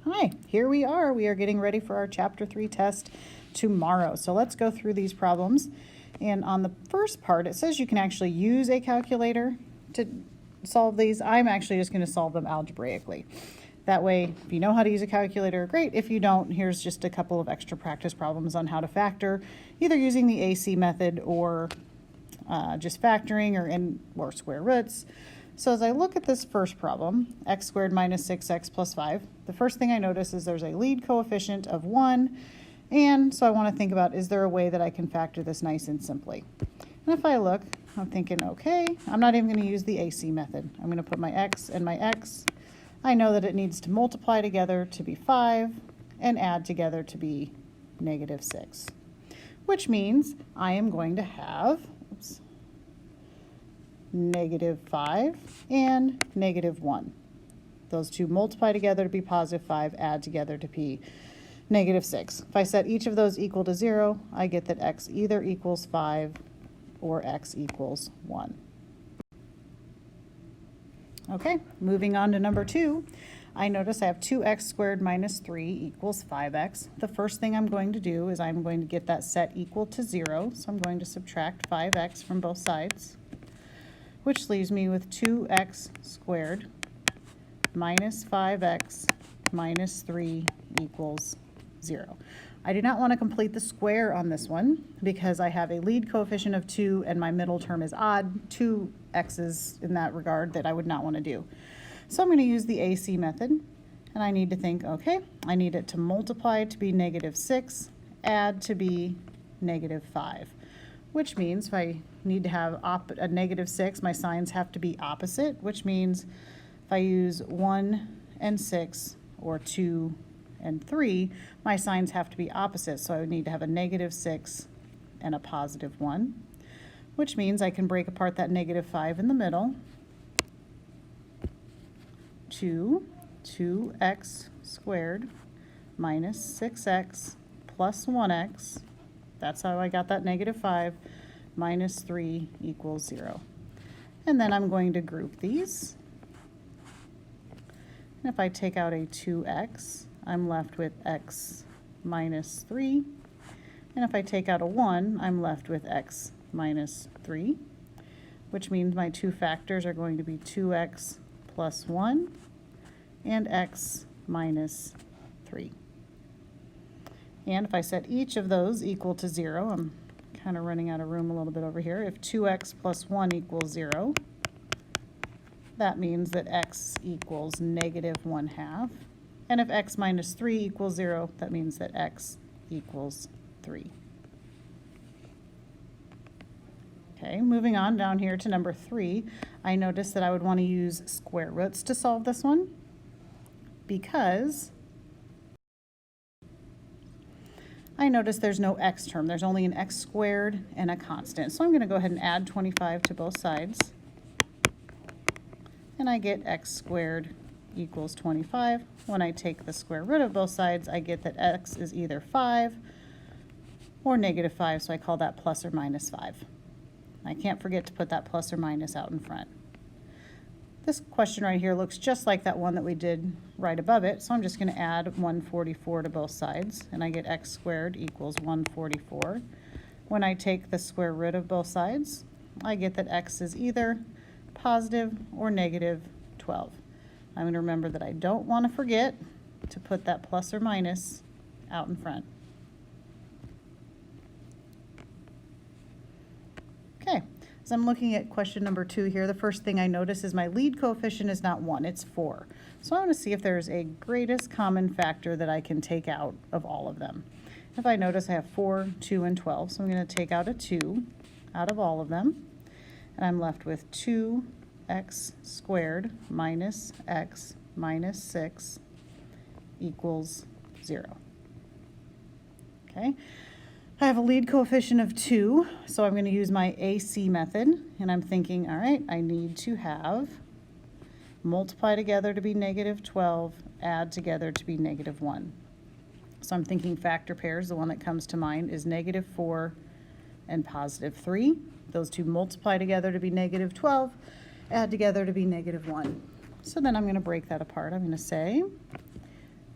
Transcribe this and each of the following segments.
Hi, here we are. We are getting ready for our Chapter 3 test tomorrow. So let's go through these problems. And on the first part, it says you can actually use a calculator to solve these. I'm actually just going to solve them algebraically. That way, if you know how to use a calculator, great. If you don't, here's just a couple of extra practice problems on how to factor, either using the AC method or just factoring or square roots. So as I look at this first problem, x squared minus 6x plus 5, the first thing I notice is there's a lead coefficient of 1, and so I want to think about, is there a way that I can factor this nice and simply? And if I look, I'm thinking, okay, I'm not even going to use the AC method. I'm going to put my x and my x. I know that it needs to multiply together to be 5 and add together to be negative 6, which means I am going to have, negative 5 and negative 1. Those two multiply together to be positive 5, add together to be negative 6. If I set each of those equal to 0, I get that x either equals 5 or x equals 1. Okay, moving on to number 2. I notice I have 2x squared minus 3 equals 5x. The first thing I'm going to do is I'm going to get that set equal to 0, so I'm going to subtract 5x from both sides, which leaves me with 2x squared minus 5x minus 3 equals 0. I do not want to complete the square on this one because I have a lead coefficient of 2 and my middle term is odd. 2 x's in that regard that I would not want to do. So I'm going to use the AC method, and I need to think, okay, I need it to multiply to be negative 6, add to be negative 5. Which means if I need to have a negative 6, my signs have to be opposite, which means if I use 1 and 6 or 2 and 3, my signs have to be opposite. So I would need to have a negative 6 and a positive 1, which means I can break apart that negative 5 in the middle to 2x squared minus 6x plus 1x. That's how I got that negative 5 minus 3 equals 0. And then I'm going to group these. And if I take out a 2x, I'm left with x minus 3. And if I take out a 1, I'm left with x minus 3, which means my two factors are going to be 2x plus 1 and x minus 3. And if I set each of those equal to 0, I'm kind of running out of room a little bit over here. If 2x plus 1 equals 0, that means that x equals negative 1/2. And if x minus 3 equals 0, that means that x equals 3. Okay, moving on down here to number 3, I noticed that I would want to use square roots to solve this one because I notice there's no x term. There's only an x squared and a constant. So I'm going to go ahead and add 25 to both sides. And I get x squared equals 25. When I take the square root of both sides, I get that x is either 5 or negative 5, so I call that plus or minus 5. I can't forget to put that plus or minus out in front. This question right here looks just like that one that we did right above it, so I'm just going to add 144 to both sides, and I get x squared equals 144. When I take the square root of both sides, I get that x is either positive or negative 12. I'm going to remember that I don't want to forget to put that plus or minus out in front. Okay. As I'm looking at question number 2 here, the first thing I notice is my lead coefficient is not 1, it's 4. So I want to see if there's a greatest common factor that I can take out of all of them. If I notice I have 4, 2, and 12, so I'm going to take out a 2 out of all of them, and I'm left with 2x squared minus x minus 6 equals 0. Okay. I have a lead coefficient of 2, so I'm going to use my AC method, and I'm thinking, all right, I need to have multiply together to be negative 12, add together to be negative 1. So I'm thinking factor pairs. The one that comes to mind is negative 4 and positive 3. Those two multiply together to be negative 12, add together to be negative 1. So then I'm going to break that apart. I'm going to say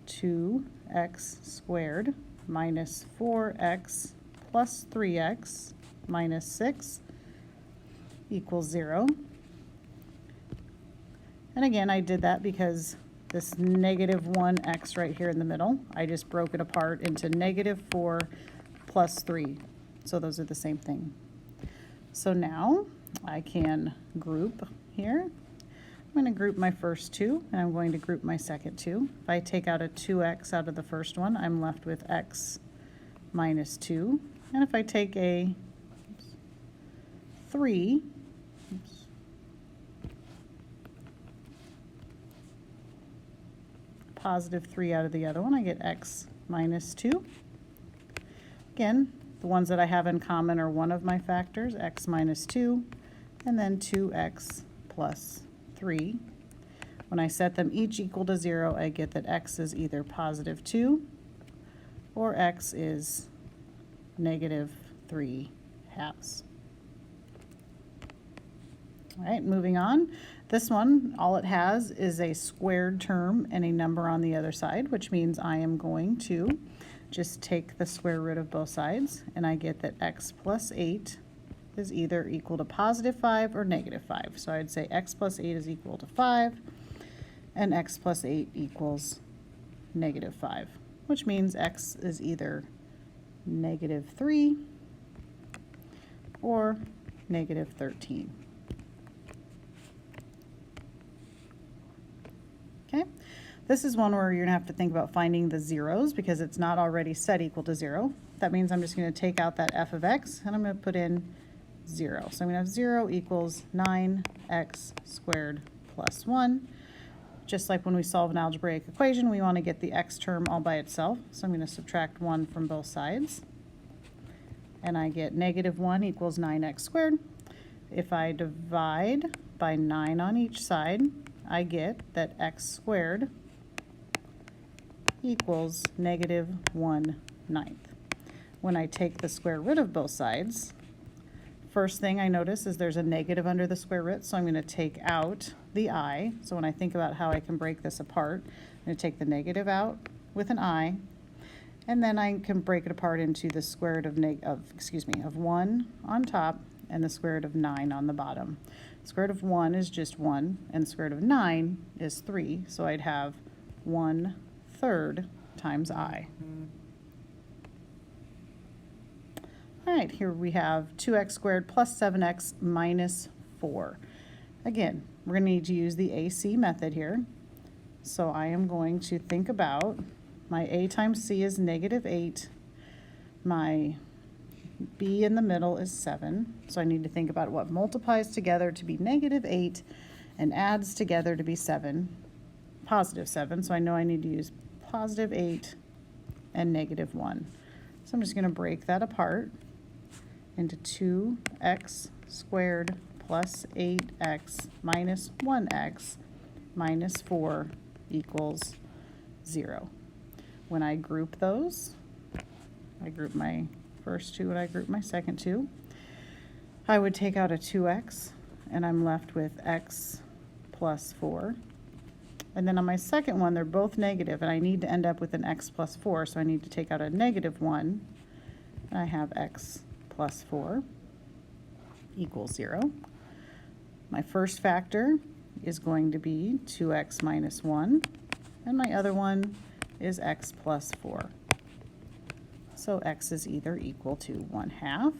2x squared minus 4x plus 3x minus 6 equals 0. And again, I did that because this negative 1x right here in the middle, I just broke it apart into negative 4 plus 3. So those are the same thing. So now I can group here. I'm going to group my first two, and I'm going to group my second two. If I take out a 2x out of the first one, I'm left with x minus 2. And if I take a 3, positive 3 out of the other one, I get x minus 2. Again, the ones that I have in common are one of my factors, x minus 2, and then 2x plus 3. When I set them each equal to 0, I get that x is either positive 2 or x is negative 3 halves. All right, moving on. This one, all it has is a squared term and a number on the other side, which means I am going to just take the square root of both sides, and I get that x plus 8 is either equal to positive 5 or negative 5. So I'd say x plus 8 is equal to 5, and x plus 8 equals negative 5, which means x is either negative 3 or negative 13. Okay, this is one where you're gonna have to think about finding the zeros because it's not already set equal to 0. That means I'm just gonna take out that f of x and I'm gonna put in 0. So I'm gonna have 0 equals 9x squared plus 1. Just like when we solve an algebraic equation, we wanna get the x term all by itself. So I'm gonna subtract 1 from both sides. And I get negative 1 equals 9x squared. If I divide by 9 on each side, I get that x squared equals negative 1/9. When I take the square root of both sides, first thing I notice is there's a negative under the square root, so I'm going to take out the I. So when I think about how I can break this apart, I'm going to take the negative out with an I, and then I can break it apart into the square root of 1 on top and the square root of 9 on the bottom. Square root of 1 is just 1, and the square root of 9 is 3, so I'd have 1/3 times I. All right, here we have 2x squared plus 7x minus 4. Again, we're going to need to use the AC method here. So I am going to think about my a times c is negative 8. My b in the middle is 7. So I need to think about what multiplies together to be negative 8 and adds together to be 7, positive 7. So I know I need to use positive 8 and negative 1. So I'm just going to break that apart into 2x squared plus 8x minus 1x minus 4 equals 0. When I group those, I group my first two and I group my second two, I would take out a 2x and I'm left with x plus 4. And then on my second one, they're both negative and I need to end up with an x plus 4, so I need to take out a negative 1. And I have x plus 4 equals 0. My first factor is going to be 2x minus 1, and my other one is x plus 4. So x is either equal to 1/2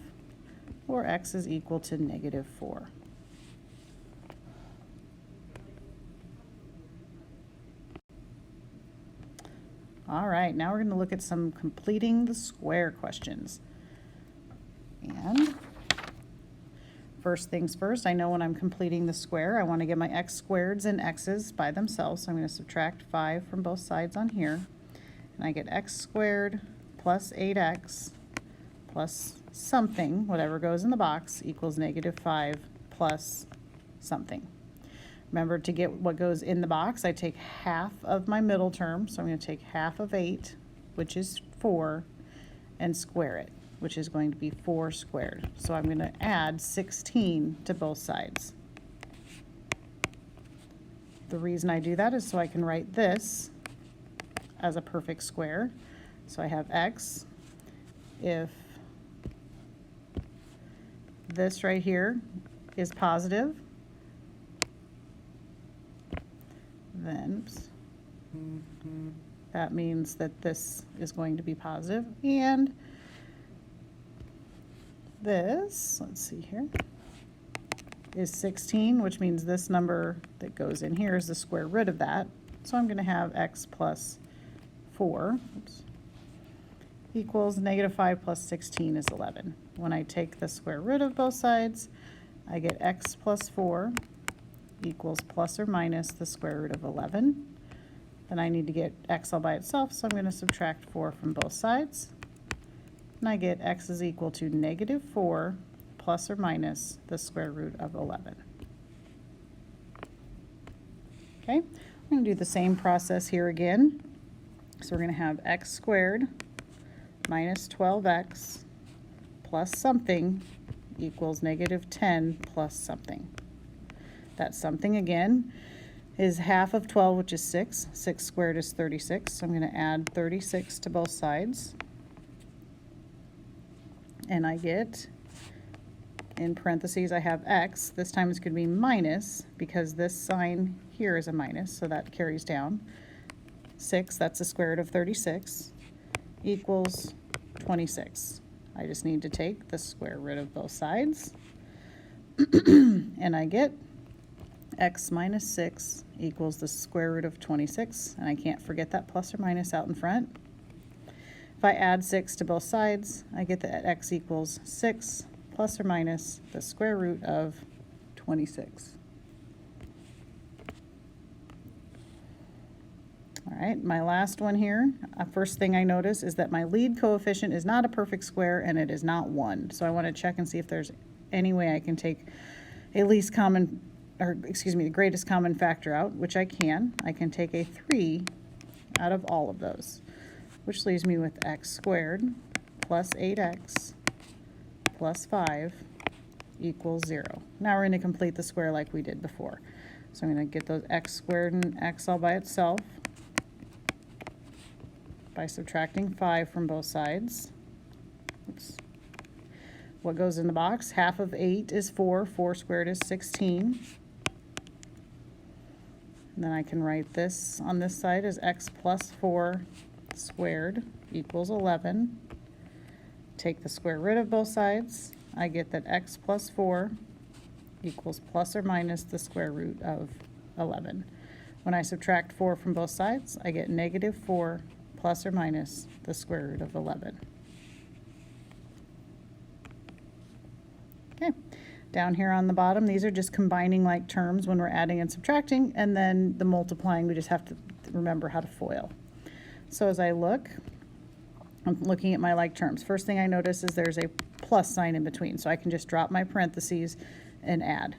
or x is equal to negative 4. All right, now we're going to look at some completing the square questions. And first things first, I know when I'm completing the square, I want to get my x squareds and x's by themselves. So I'm going to subtract 5 from both sides on here. And I get x squared plus 8x plus something, whatever goes in the box, equals negative 5 plus something. Remember, to get what goes in the box, I take half of my middle term. So I'm going to take half of 8, which is 4, and square it, which is going to be 4 squared. So I'm going to add 16 to both sides. The reason I do that is so I can write this as a perfect square. So I have x. If this right here is positive, then that means that this is going to be positive, and this, let's see here, is 16, which means this number that goes in here is the square root of that. So I'm going to have x plus 4 equals negative 5 plus 16 is 11. When I take the square root of both sides, I get x plus 4 equals plus or minus the square root of 11. Then I need to get x all by itself, so I'm going to subtract 4 from both sides. And I get x is equal to negative 4 plus or minus the square root of 11. Okay, I'm going to do the same process here again. So we're going to have x squared minus 12x plus something equals negative 10 plus something. That something again is half of 12, which is 6. 6 squared is 36. So I'm going to add 36 to both sides. And I get, in parentheses, I have x. This time it's going to be minus because this sign here is a minus, so that carries down. 6, that's the square root of 36, equals 26. I just need to take the square root of both sides. And I get x minus 6 equals the square root of 26. And I can't forget that plus or minus out in front. If I add 6 to both sides, I get that x equals 6 plus or minus the square root of 26. All right, my last one here, first thing I notice is that my lead coefficient is not a perfect square and it is not 1. So I want to check and see if there's any way I can take a least common, or excuse me, the greatest common factor out, which I can. I can take a 3 out of all of those, which leaves me with x squared plus 8x plus 5 equals 0. Now we're going to complete the square like we did before. So I'm going to get those x squared and x all by itself by subtracting 5 from both sides. Oops. What goes in the box? Half of 8 is 4. 4 squared is 16. And then I can write this on this side as x plus 4 squared equals 11. Take the square root of both sides. I get that x plus 4 equals plus or minus the square root of 11. When I subtract 4 from both sides, I get negative 4 plus or minus the square root of 11. Okay, down here on the bottom, these are just combining like terms when we're adding and subtracting, and then the multiplying, we just have to remember how to FOIL. So as I look, I'm looking at my like terms. First thing I notice is there's a plus sign in between, so I can just drop my parentheses and add.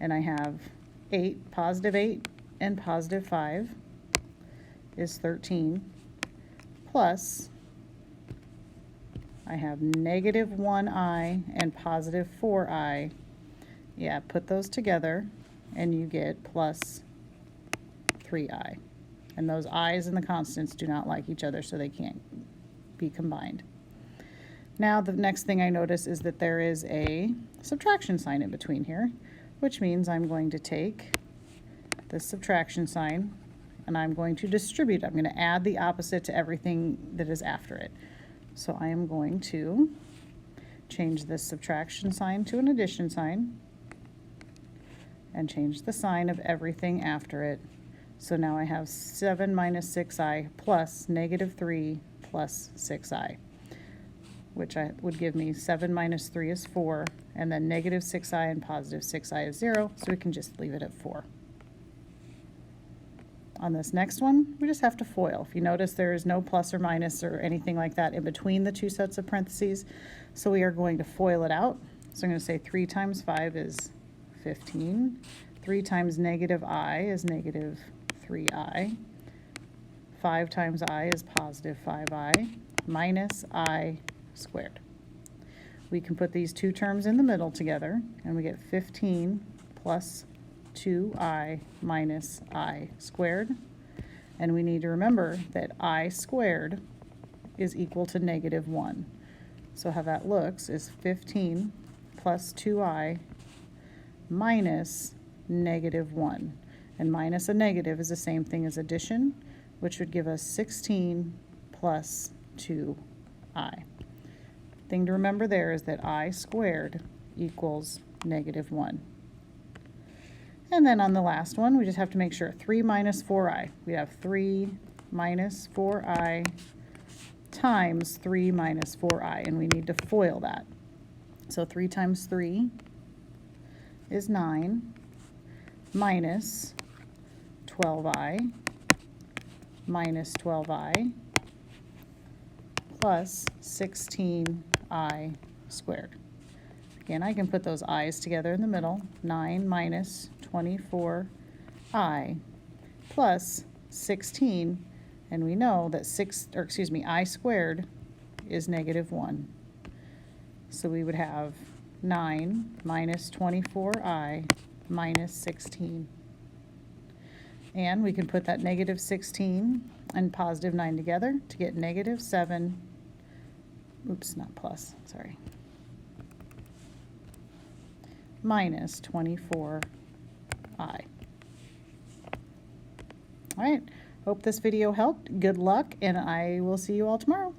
And I have 8, positive 8 and positive 5 is 13, plus I have negative 1i and positive 4i. Yeah, put those together and you get plus 3i. And those i's and the constants do not like each other, so they can't be combined. Now the next thing I notice is that there is a subtraction sign in between here, which means I'm going to take this subtraction sign and I'm going to distribute. I'm going to add the opposite to everything that is after it. So I am going to change this subtraction sign to an addition sign and change the sign of everything after it. So now I have 7 minus 6i plus negative 3 plus 6i, which would give me 7 minus 3 is 4, and then negative 6i and positive 6i is 0, so we can just leave it at 4. On this next one, we just have to FOIL. If you notice, there is no plus or minus or anything like that in between the two sets of parentheses, so we are going to FOIL it out. So I'm going to say 3 times 5 is 15. 3 times negative I is negative 3i. 5 times I is positive 5i minus I squared. We can put these two terms in the middle together and we get 15 plus 2i minus I squared. And we need to remember that I squared is equal to negative 1. So how that looks is 15 plus 2i minus negative 1. And minus a negative is the same thing as addition, which would give us 16 plus 2i. Thing to remember there is that I squared equals negative 1. And then on the last one, we just have to make sure 3 minus 4i. We have 3 minus 4i times 3 minus 4i, and we need to FOIL that. So 3 times 3 is 9, minus 12i, minus 12i, plus 16i squared. Again, I can put those i's together in the middle. 9 minus 24i plus 16, and we know that I squared is negative 1. So we would have 9 minus 24i minus 16. And we can put that negative 16 and positive 9 together to get negative 7. Oops, not plus, sorry. Minus 24i. All right, hope this video helped. Good luck, and I will see you all tomorrow.